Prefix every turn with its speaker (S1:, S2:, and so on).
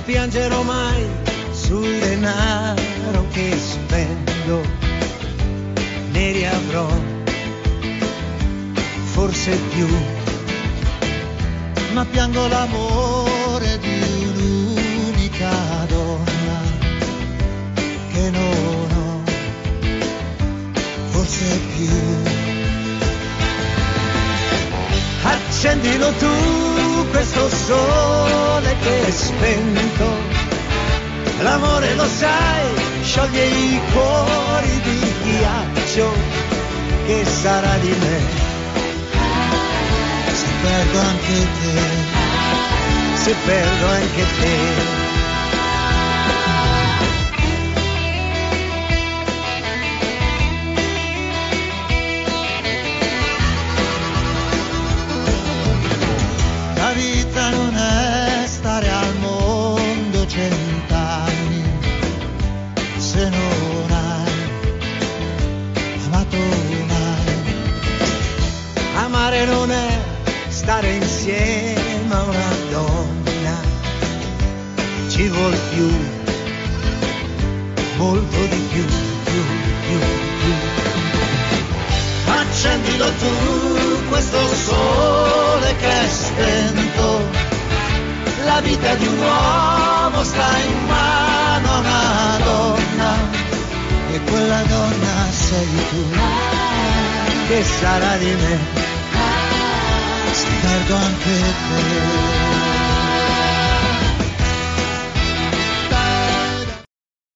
S1: piangerò mai sul denaro che spendo, ne riavrò forse più, ma piango l'amore di un'unica donna che non ho forse più. Accendilo tu questo sole che è spento, l'amore lo sai scioglie i cuori di ghiaccio, che sarà di me se perdo anche te, se perdo anche te. La vita non è stare al mondo 100 anni se non hai amato mai. Amare non è stare insieme a una donna, ci vuol più, molto di più, più. Accendilo tu questo sole che è spento, la vita di un uomo sta in mano a una donna, e quella donna sei tu, che sarà di me se perdo anche te.